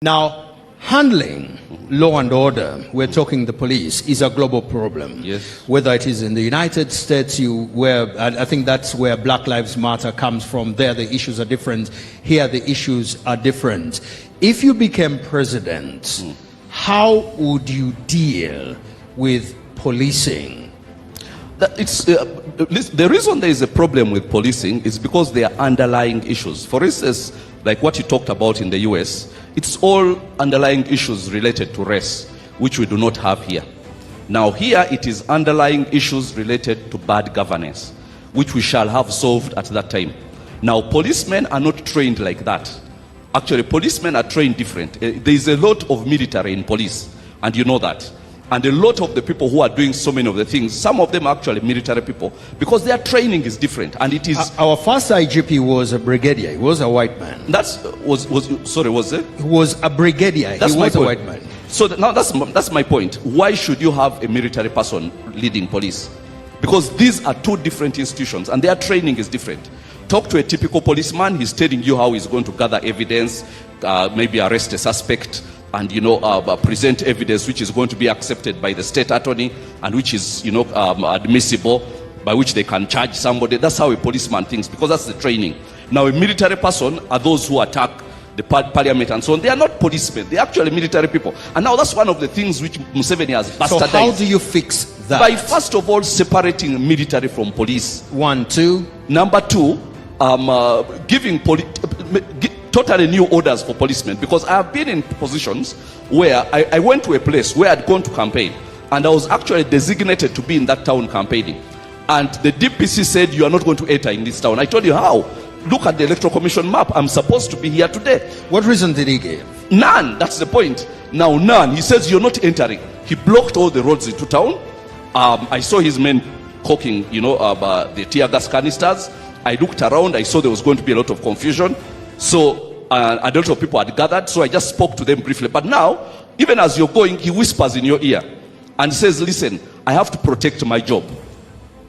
Now, handling law and order, we're talking the police, is a global problem. Yes. Whether it is in the United States, I think that's where Black Lives Matter comes from. There, the issues are different. Here, the issues are different. If you became president, how would you deal with policing? The reason there is a problem with policing is because there are underlying issues. For instance, like what you talked about in the US, it's all underlying issues related to race, which we do not have here. Now here it is underlying issues related to bad governance, which we shall have solved at that time. Now policemen are not trained like that. Actually, policemen are trained different. There is a lot of military in police, and you know that. And a lot of the people who are doing so many of the things, some of them are actually military people, because their training is different. And it is... Our first IGP was a brigadier. He was a white man. Was it? He was a brigadier. He was a white man. So now that's my point. Why should you have a military person leading police? Because these are two different institutions, and their training is different. Talk to a typical policeman, he's telling you how he's going to gather evidence, maybe arrest a suspect, and present evidence which is going to be accepted by the state attorney, and which is admissible, by which they can charge somebody. That's how a policeman thinks, because that's the training. Now a military person are those who attack the parliament and so on. They are not policemen, they're actually military people. And now that's one of the things which Museveni has bastardized. So how do you fix that? By first of all separating military from police. 1, 2. Number 2, giving totally new orders for policemen, because I have been in positions where I went to a place where I'd gone to campaign, and I was actually designated to be in that town campaigning, and the DPC said, you are not going to enter in this town. I told you, how? Look at the electoral commission map, I'm supposed to be here today. What reason did he give? None. That's the point. Now none. He says you're not entering. He blocked all the roads into town. I saw his men cooking the tear gas canisters. I looked around, I saw there was going to be a lot of confusion. So a lot of people had gathered, so I just spoke to them briefly. But now, even as you're going, he whispers in your ear and says, listen, I have to protect my job.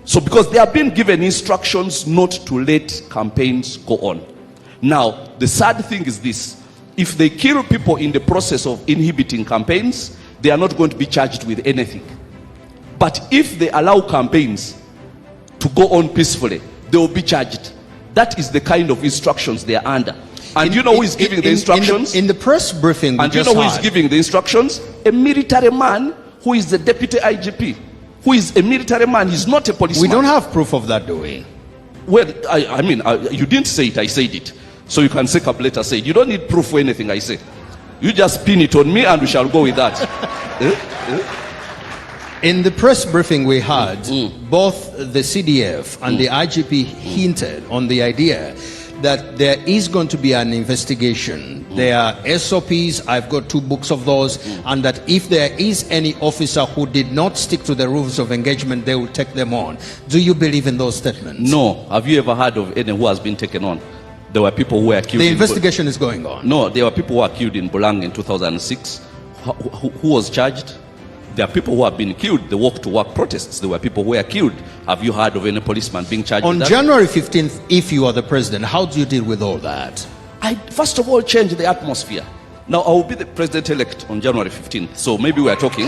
So because they have been given instructions not to let campaigns go on. Now, the sad thing is this: if they kill people in the process of inhibiting campaigns, they are not going to be charged with anything. But if they allow campaigns to go on peacefully, they will be charged. That is the kind of instructions they are under. And you know who is giving the instructions? In the press briefing, and you know who is giving the instructions? A military man who is the deputy IGP, who is a military man. He's not a policeman. We don't have proof of that, do we? Well, I mean, you didn't say it, I said it. So you can say Kabuleta said. You don't need proof for anything I say. You just pin it on me and we shall go with that. In the press briefing we had, both the CDF and the IGP hinted on the idea that there is going to be an investigation. There are SOPs, I've got 2 books of those, and that if there is any officer who did not stick to the rules of engagement, they will take them on. Do you believe in those statements? No. Have you ever heard of any who has been taken on? There were people who were killed. The investigation is going on. No, there were people who were killed in Bulang in 2006. Who was charged? There are people who have been killed. The walk-to-work protests, there were people who were killed. Have you heard of any policeman being charged on with that? January 15th, if you are the president, how do you deal with all that? I first of all change the atmosphere. Now I will be the president-elect on January 15th. So maybe we are talking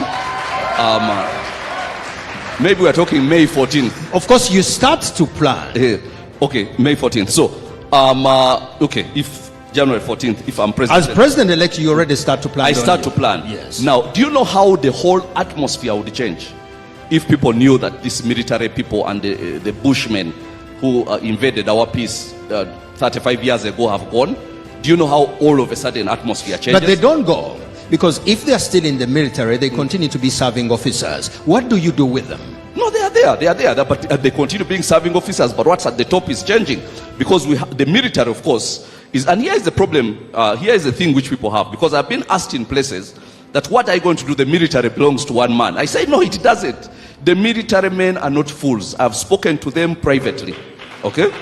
May 14th. Of course, you start to plan. Okay, May 14th. So okay, if January 14th, if I'm president. As president-elect, you already start to plan. I start to plan. Yes. Now, do you know how the whole atmosphere would change if people knew that these military people and the Bushmen who invaded our peace 35 years ago have gone? Do you know how all of a sudden atmosphere changes? But they don't go, because if they are still in the military, they continue to be serving officers. What do you do with them? No, they are there, but they continue being serving officers. But what's at the top is changing, because the military, of course, and here is the problem. Here is the thing which people have, because I've been asked in places that what are you going to do? The military belongs to one man. I say no, it doesn't. The military men are not fools. I've spoken to them privately. Okay,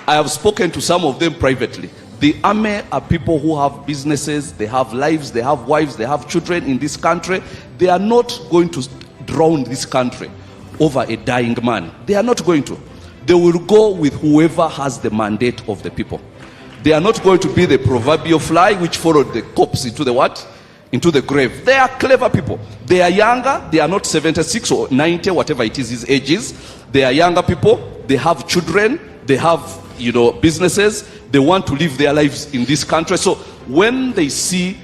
I have spoken to some of them privately. The army are people who have businesses, they have lives, they have wives, they have children in this country. They are not going to drown this country over a dying man. They are not going to. They will go with whoever has the mandate of the people. They are not going to be the proverbial fly which followed the corpse into the what? Into the grave. They are clever people. They are younger. They are not 76 or 90, whatever it is his age is. They are younger people. They have children. They have, businesses. They want to live their lives in this country. So when they see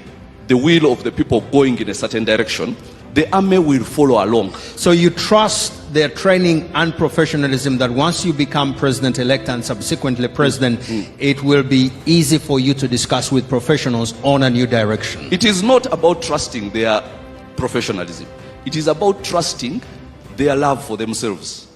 the will of the people going in a certain direction, the army will follow along. So you trust their training and professionalism that once you become president-elect and subsequently president, it will be easy for you to discuss with professionals on a new direction. It is not about trusting their professionalism. It is about trusting their love for themselves.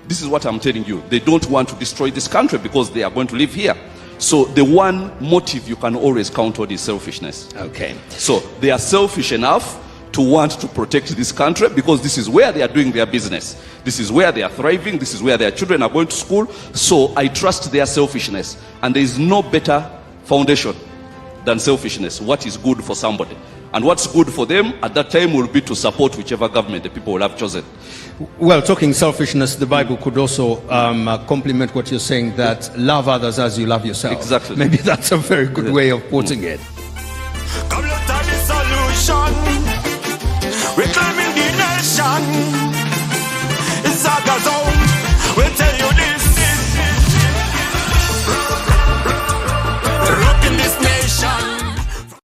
This is what I'm telling you. They don't want to destroy this country because they are going to live here. So the one motive you can always count on is selfishness. Okay. So they are selfish enough to want to protect this country because this is where they are doing their business. This is where they are thriving. This is where their children are going to school. So I trust their selfishness. And there is no better foundation than selfishness. What is good for somebody. And what's good for them at that time will be to support whichever government the people will have chosen. Well, talking selfishness, the Bible could also complement what you're saying, that love others as you love yourself. Exactly. Maybe that's a very good way of putting it. Kabuleta the solution, reclaiming the nation.